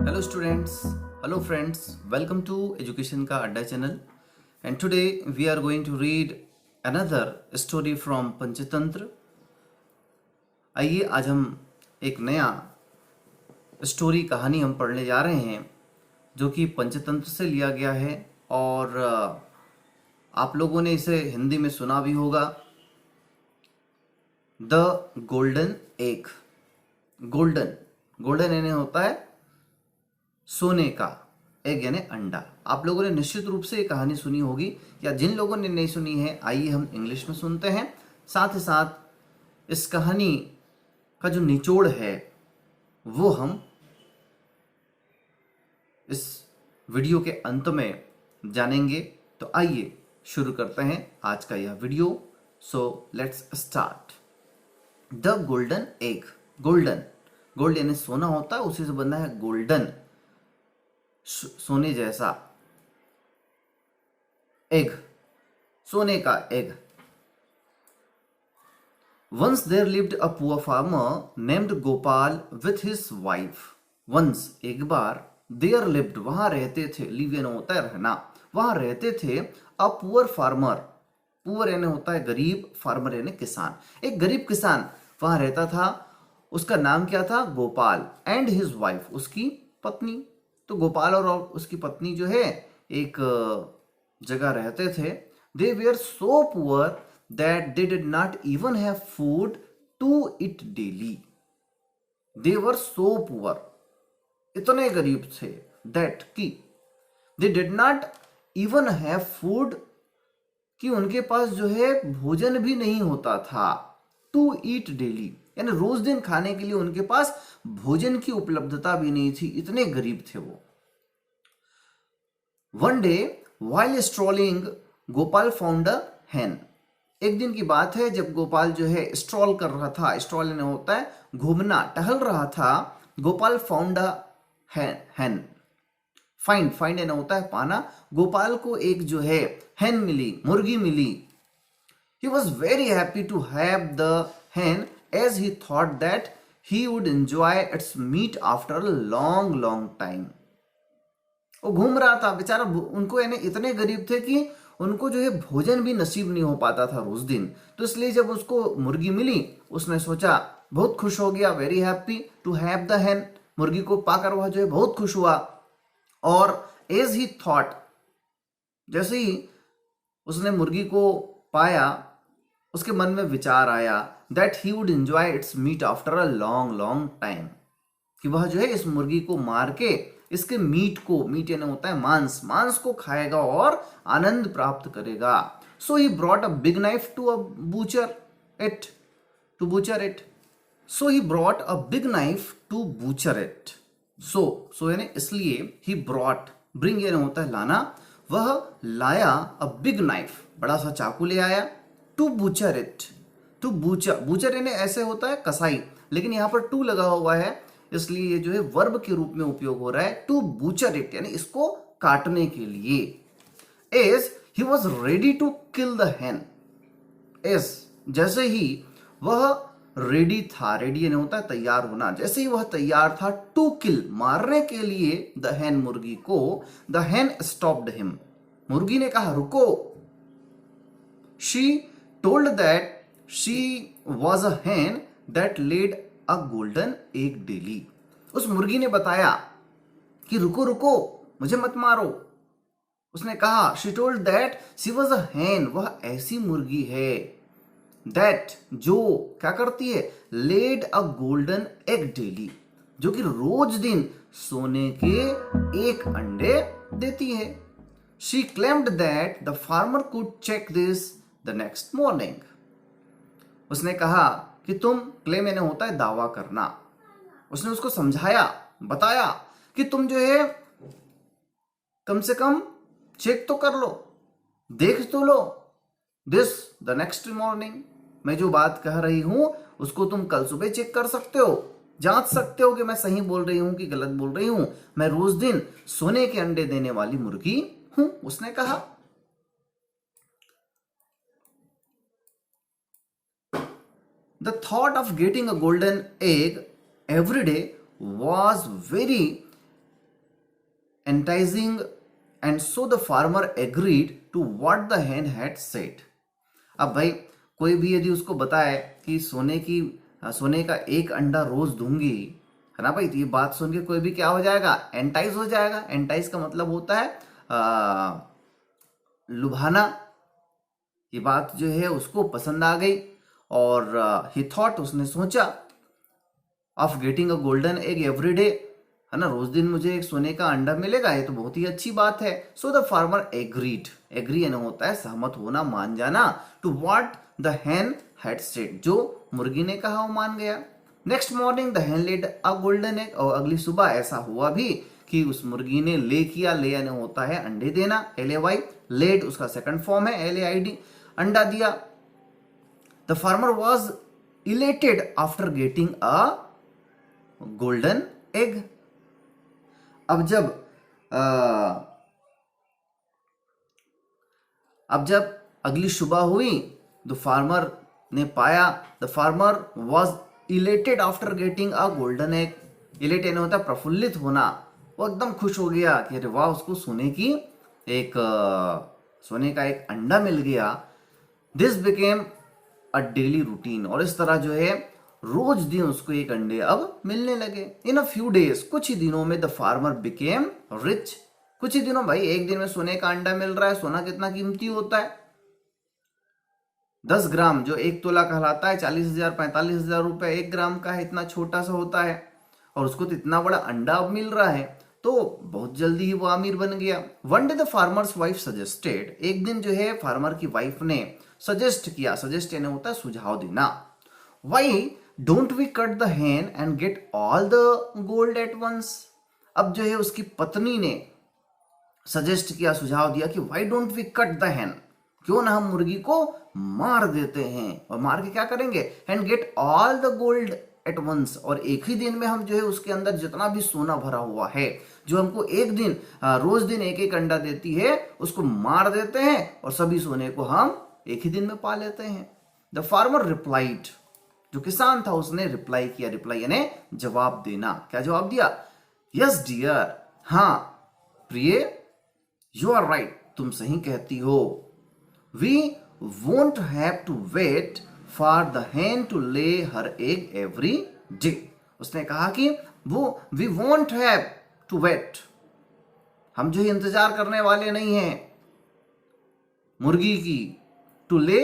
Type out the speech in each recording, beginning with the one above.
Hello students, hello friends, welcome to Education Ka Adda channel, and today we are going to read another story from Panchatantra. आइए आज हम एक नया story कहानी हम पढ़ने जा रहे हैं जो कि पंचतंत्र से लिया गया है और आप लोगों ने इसे हिंदी में सुना भी होगा। The golden egg. Golden golden यानी होता है सोने का, एग यानी अंडा। आप लोगों ने निश्चित रूप से ये कहानी सुनी होगी, या जिन लोगों ने नहीं सुनी है आइए हम इंग्लिश में सुनते हैं। साथ ही साथ इस कहानी का जो निचोड़ है वो हम इस वीडियो के अंत में जानेंगे। तो आइए शुरू करते हैं आज का यह video. So let's start. The golden egg. Golden, gold यानी सोना होता है, उसी से बना है गोल्डन, सोने जैसा। एग, सोने का egg. Once there lived a poor farmer named Gopal with his wife. Once, एक बार, देयर लिव्ड, वहां रहते थे, लिव यानी होता है रहना, वहां रहते थे, अ पुअर फार्मर, पुअर यानी होता है गरीब, फार्मर यानी किसान। एक गरीब किसान वहां रहता था, उसका नाम क्या था? गोपाल। एंड हिज वाइफ, उसकी पत्नी। तो गोपाल और उसकी पत्नी जो है एक जगह रहते थे। They were so poor that they did not even have food to eat daily. They were so poor, इतने गरीब थे, दैट की they did not even have food, कि उनके पास जो है भोजन भी नहीं होता था। टू ईट डेली यानी रोज दिन खाने के लिए उनके पास भोजन की उपलब्धता भी नहीं थी, इतने गरीब थे वो। One day while strolling Gopal found a hen. एक दिन की बात है जब गोपाल जो है स्ट्रॉल कर रहा था, स्ट्रॉल यानी होता है घूमना, टहल रहा था। Gopal found a hen. Find, find यानी होता है पाना। गोपाल को एक जो है हैन मिली, मुर्गी मिली। He was very happy to have the hen as he thought that he would enjoy its meat after a long, long time. वो घूम रहा था बेचारा, उनको यानी इतने गरीब थे कि उनको जो है भोजन भी नसीब नहीं हो पाता था रोज दिन। तो इसलिए जब उसको मुर्गी मिली, उसने सोचा, बहुत खुश हो गया, very happy to have the hen, मुर्गी को पाकर वह जो है बहुत खुश हुआ। और एज ही थॉट, जैसे ही उसने मुर्गी को पाया, उसके मन में विचार आया that he would enjoy its meat after a long long time, कि वह जो है इस मुर्गी को मार के इसके मीट को, मीट यानी होता है मांस, मांस को खाएगा और आनंद प्राप्त करेगा। So he brought a big knife to butcher it. So he brought a big knife to butcher it. So यानी इसलिए, ही ब्रॉट, ब्रिंग यानी होता है लाना, वह लाया अ बिग नाइफ, बड़ा सा चाकू ले आया। To butcher it, to butcher, butcher यानी ऐसे होता है कसाई, लेकिन यहां पर टू लगा हुआ है, इसलिए ये जो है वर्ब के रूप में उपयोग हो रहा है। टू बूचर इट यानी इसको काटने के लिए। As he was ready to kill the hen. As, जैसे ही वह रेडी था, रेडी यानी होता है तैयार होना, जैसे ही वह तैयार था टू किल, मारने के लिए, द हैन, मुर्गी को, द हैन स्टॉप्ड हिम, मुर्गी ने कहा रुको। She told that she was a hen that laid a golden egg daily. उस मुर्गी ने बताया कि रुको रुको, मुझे मत मारो। उसने कहा, she told that she was a hen, वह ऐसी मुर्गी है, that, जो क्या करती है, laid a golden egg daily, जो कि रोज दिन सोने के एक अंडे देती है। She claimed that the farmer could check this the next morning. उसने कहा कि तुम, क्लेम यानी होता है दावा करना, उसने उसको समझाया, बताया कि तुम जो है कम से कम चेक तो कर लो, देख तो लो, दिस द नेक्स्ट मॉर्निंग, मैं जो बात कह रही हूं उसको तुम कल सुबह चेक कर सकते हो, जांच सकते हो कि मैं सही बोल रही हूं कि गलत बोल रही हूं, मैं रोज दिन सोने के अंडे देने वाली मुर्गी हूं, उसने कहा। The thought of getting a golden egg every day was very enticing, and so the farmer agreed to what the hen had said. अब भाई कोई भी यदि उसको बताए कि सोने का एक अंडा रोज दूंगी, है ना भाई, तो ये बात सुन के कोई भी क्या हो जाएगा, एंटाइज हो जाएगा। एंटाइज का मतलब होता है लुभाना। ये बात जो है उसको पसंद आ गई और ही थॉट, उसने सोचा, of getting a golden egg every day, है ना, रोज दिन मुझे एक सोने का अंडा मिलेगा, ये तो बहुत ही अच्छी बात है। So the farmer agreed, agree यानी होता है सहमत होना, मान जाना, to what the hen had said, जो मुर्गी ने कहा वो मान गया। Next morning the hen laid a golden egg, और अगली सुबह ऐसा हुआ भी कि उस मुर्गी ने ले किया, ले यानी होता है अंडे देना, LAY, laid उसका सेकंड फॉर्म है LAID, अंडा दिया। The farmer was elated after getting a golden egg. अब जब अगली सुबह हुई, द फार्मर ने पाया, the farmer was elated after getting a golden egg. Elate यानी होता है प्रफुल्लित होना, वो एकदम खुश हो गया कि अरे वाह, उसको सोने का एक अंडा मिल गया। This became a daily routine, और इस तरह जो है रोज दिन उसको एक अंडे अब मिलने लगे। इन अ फ्यू डेज, कुछ ही दिनों में द फार्मर बिकेम रिच। कुछ ही दिनों, भाई एक दिन में सोने का अंडा मिल रहा है, सोना कितना कीमती होता है, 10 ग्राम जो 1 तोला कहलाता है 40,000 45,000 रुपए 1 ग्राम का है, इतना छोटा सा होता है, और उसको तो इतना बड़ा अंडा अब मिल रहा है, तो बहुत जल्दी ही वो अमीर बन गया। One day the farmer's wife suggested, एक दिन जो है फार्मर की वाइफ ने सजेस्ट किया, सजेस्ट यानी होता है सुझाव देना, why don't we cut the hen and get all the gold at once. अब जो है उसकी पत्नी ने सजेस्ट किया, सुझाव दिया कि why don't we cut the hen, क्यों ना हम मुर्गी को मार देते हैं, और मार के क्या करेंगे, and get all the gold at once, और एक ही दिन में हम जो है उसके अंदर जितना भी सोना भरा हुआ है, जो हमको एक दिन रोज दिन एक एक अंडा देती है, उसको मार देते हैं और सभी सोने को हम एक ही दिन में पा लेते हैं। द फार्मर रिप्लाइड, जो किसान था उसने रिप्लाई किया, रिप्लाई यानी जवाब देना। क्या जवाब दिया, यस डियर, हाँ प्रिय, यू आर राइट, तुम सही कहती हो, we won't have to wait for the hen to lay her egg every day. उसने कहा कि we won't have to wait, हम जो इंतजार करने वाले नहीं हैं मुर्गी की, टू ले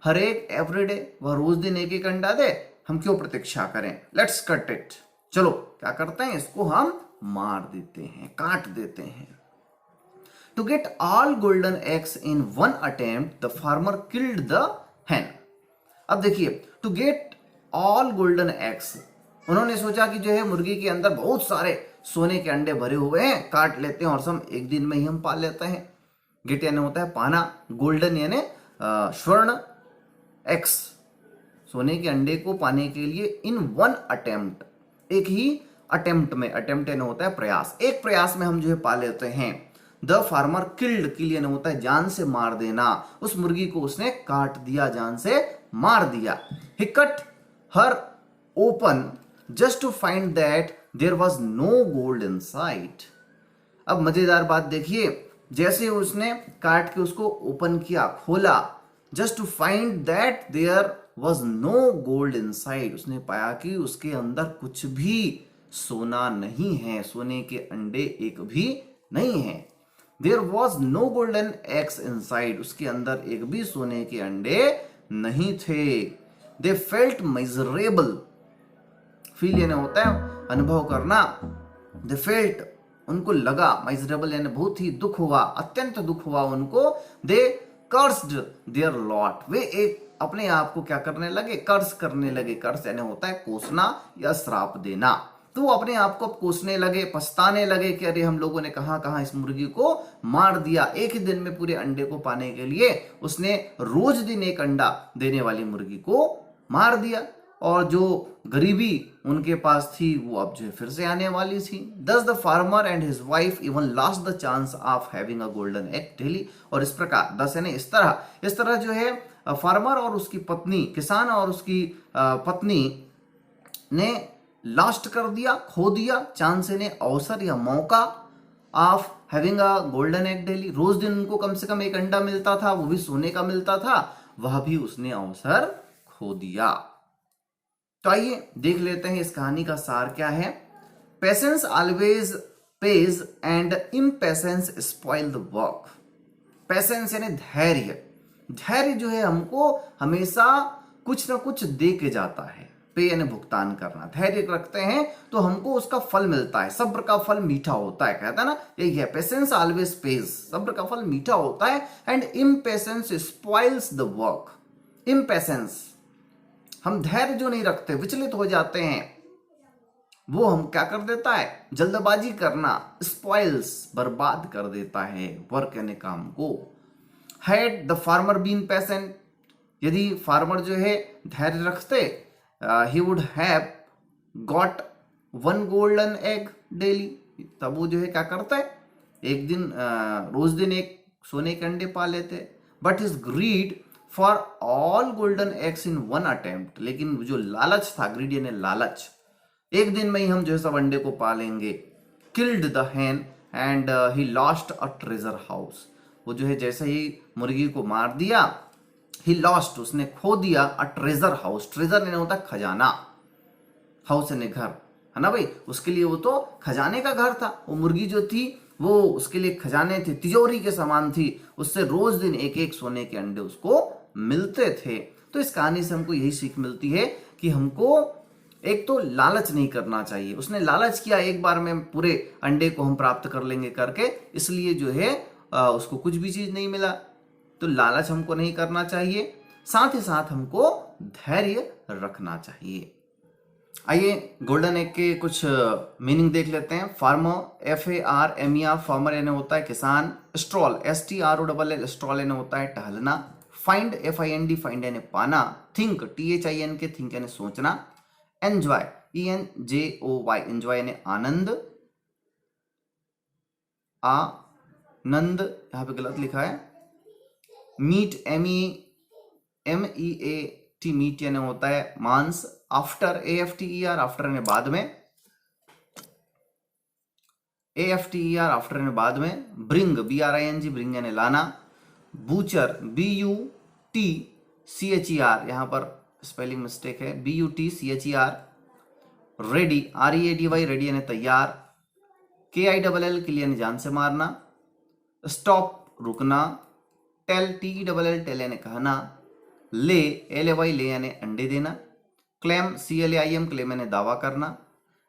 हर एक एवरी डे, वह रोज दिन एक एक अंडा दे, हम क्यों प्रतीक्षा करें, लेट्स कट इट, चलो क्या करते हैं, इसको हम मार देते हैं, काट देते हैं। To get all golden eggs in one attempt the farmer killed the hen। अब देखिए, to get all golden eggs, उन्होंने सोचा कि जो है मुर्गी के अंदर बहुत सारे सोने के अंडे भरे हुए हैं, काट लेते हैं और सब एक दिन में ही हम पाल लेते हैं। गेट यानी होता है पाना, गोल्डन यानी स्वर्ण, एक्स सोने के अंडे को पाने के लिए इन वन अटेम्प्ट, एक ही अटेम्प्ट में, अटेम्प्ट यानी होता है प्रयास, एक प्रयास में हम जो है पा लेते हैं। द फार्मर किल्ड, किल यानी होता है जान से मार देना, उस मुर्गी को उसने काट दिया, जान से मार दिया। He cut her open just to find that there was no gold inside. अब मजेदार बात देखिए, जैसे उसने काट के उसको ओपन किया, खोला, just to find that there was no gold inside, उसने पाया कि उसके अंदर कुछ भी सोना नहीं है, सोने के अंडे एक भी नहीं है। There was no golden eggs inside, उसके अंदर एक भी सोने के अंडे नहीं थे। दे फेल्ट मिजरेबल, फील यानी होता है अनुभव करना, दे फेल्ट उनको लगा, मिजरेबल यानी बहुत ही दुख हुआ, अत्यंत दुख हुआ उनको। दे कर्स्ड देयर लॉट, वे एक अपने आप को क्या करने लगे, कर्स करने लगे। कर्स यानी होता है कोसना या श्राप देना, तो वो अपने आप को कोसने लगे, पछताने लगे कि अरे हम लोगों ने कहां कहां इस मुर्गी को मार दिया। एक ही दिन में पूरे अंडे को पाने के लिए उसने रोज दिन एक अंडा देने वाली मुर्गी को मार दिया, और जो गरीबी उनके पास थी वो अब जो है फिर से आने वाली थी। दस the farmer and his wife even lost the chance of having a golden egg daily, और इस प्रकार 10 यानी इस तरह जो है फार्मर और उसकी पत्नी, किसान और उसकी पत्नी ने लास्ट कर दिया, खो दिया, चांस यानी अवसर या मौका of having a golden egg daily, रोज दिन उनको कम से कम एक अंडा मिलता था, वो भी सोने का मिलता था, वह भी उसने अवसर खो दिया। तो आइए देख लेते हैं इस कहानी का सार क्या है। Patience always page and impatience spoil the work. Patience यानी धैर्य, धैर्य जो है हमको हमेशा कुछ ना कुछ दे के जाता है। पे यानी भुगतान करना, धैर्य रखते हैं तो हमको उसका फल मिलता है। सब्र का फल मीठा होता है, कहता है ना, यही है, पेशेंस ऑलवेज पेज, सब्र का फल मीठा होता है। And impatience spoils the work. Impatience, हम धैर्य जो नहीं रखते, विचलित हो जाते हैं, वो हम क्या कर देता है, जल्दबाजी करना, स्पॉइल्स, बर्बाद कर देता है वर्क यानी काम को। Had the farmer been patient, यदि फार्मर जो है धैर्य रखते, he would have got 1 golden egg daily, तब वो जो है क्या करता है, एक दिन रोज दिन एक सोने के अंडे पा लेते। But his greed for all golden eggs in 1 attempt, लेकिन जो लालच था, ग्रीड यानी लालच, एक दिन में ही हम जो है सब अंडे को पालेंगे। Killed the Hahn and he lost a treasure house, वो जो है जैसे ही मुर्गी को मार दिया, ही लॉस्ट, उसने खो दिया, अ ट्रेजर हाउस, ट्रेजर यानी होता है खजाना, हाउस यानी घर, है ना भाई, उसके लिए वो तो खजाने का घर था। वो मुर्गी जो थी वो उसके लिए खजाने थे, तिजोरी के समान थी, उससे रोज दिन एक एक सोने के अंडे उसको मिलते थे। तो इस कहानी से हमको यही सीख मिलती है कि हमको एक तो लालच नहीं करना चाहिए। उसने लालच किया एक बार में पूरे अंडे को हम प्राप्त कर लेंगे करके, इसलिए जो है उसको कुछ भी चीज नहीं मिला। तो लालच हमको नहीं करना चाहिए, साथ ही साथ हमको धैर्य रखना चाहिए। आइए गोल्डन एग के कुछ मीनिंग देख लेते हैं। फार्मर, FARMER, फार्मर यानी होता है किसान। स्ट्रॉल, STROLL, स्ट्रॉल यानी होता है टहलना। फाइंड, FIND, फाइंड यानी पाना। थिंक, THINK, थिंक यानी सोचना। एंजॉय, ENJOY, एंजॉय यानी आनंद, आनंद, यहां पे गलत लिखा है। मीट, MEAT, मीट यानी होता है मांस। आफ्टर, AFTER, आफ्टर यानी बाद में, AFTER, आफ्टर यानी बाद में। ब्रिंग, BRING, ब्रिंग यानी लाना। बूचर, BUTCHER, यहां पर स्पेलिंग मिस्टेक है, BUTCHER। रेडी, READY, रेडी यानी तैयार। KILL, किल यानी जान से मारना। स्टॉप, रुकना। टेल, TELL, टेल यानी कहना। ले, LAY, ले यानी अंडे देना। क्लेम, CLAIM, क्लेम यानी दावा करना।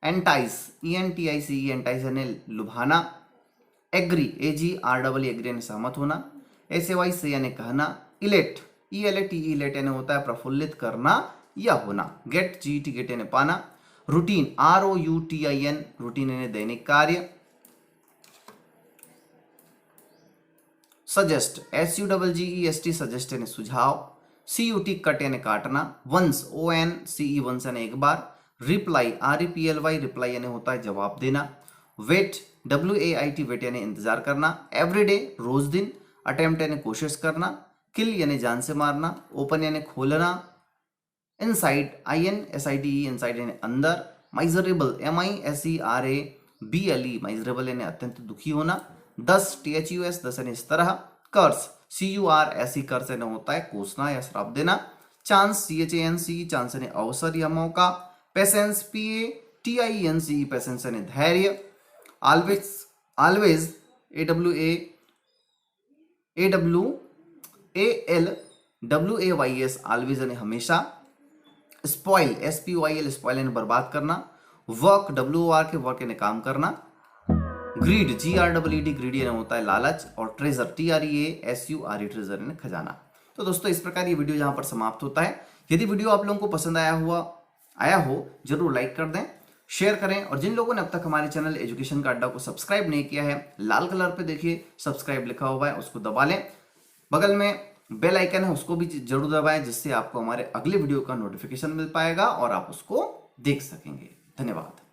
एंटाइस, ENTICE, एंटाइस यानी लुभाना। एग्री, AGREE, एग्री यानी सहमत होना। SAY, से यानी कहना। इलेट, ELATE, इलेट यानी होता है प्रफुल्लित करना या होना। गेट, GET, गेट यानी पाना। रूटीन, ROUTIN, रूटीन यानी दैनिक कार्य। सजेस्ट, SUGGEST, सजेस्ट यानी सुझाव। CUT, कट यानी काटना। वंस, ONCE, वंस यानी एक बार। रिप्लाई, REPLY, रिप्लाई यानी होता है जवाब देना। वेट, WAIT, वेट यानी इंतजार करना। एवरीडे, रोज दिन। अटेम्प्ट यानी कोशिश करना। किल यानी जान से मारना। ओपन यानी खोलना। इनसाइड, INSIDE, इनसाइड यानी अंदर। माइजरेबल, MISERABLE, माइजरेबल यानी अत्यंत दुखी होना। 10, THUS, 10 यानी इस तरह। कर्स, CURSE, कर्स यानी होता है कोसना या श्राप देना। चांस, CHANCE, चांस यानी अवसर या मौका। पेशेंस, PATIENCE, पेशेंस यानी धैर्य। ऑलवेज, ऑलवेज, AWALWAYS, ऑलवेज यानी हमेशा। स्पॉइल, SPOIL, स्पॉइल यानी बर्बाद करना। वर्क, WORK, वर्क यानी काम करना। ग्रीड, GREED, ग्रीड यानी होता है लालच। और ट्रेजर, TREASURE, ट्रेजर यानी खजाना। तो दोस्तों इस प्रकार ये वीडियो यहाँ पर समाप्त होता है। यदि वीडियो आप लोगों को पसंद आया हो जरूर लाइक कर दें, शेयर करें। और जिन लोगों ने अब तक हमारे चैनल एजुकेशन का अड्डा को सब्सक्राइब नहीं किया है, लाल कलर पे देखिए सब्सक्राइब लिखा हुआ है, उसको दबा लें। बगल में बेल आइकन है, उसको भी जरूर दबाएं, जिससे आपको हमारे अगले वीडियो का नोटिफिकेशन मिल पाएगा और आप उसको देख सकेंगे। धन्यवाद।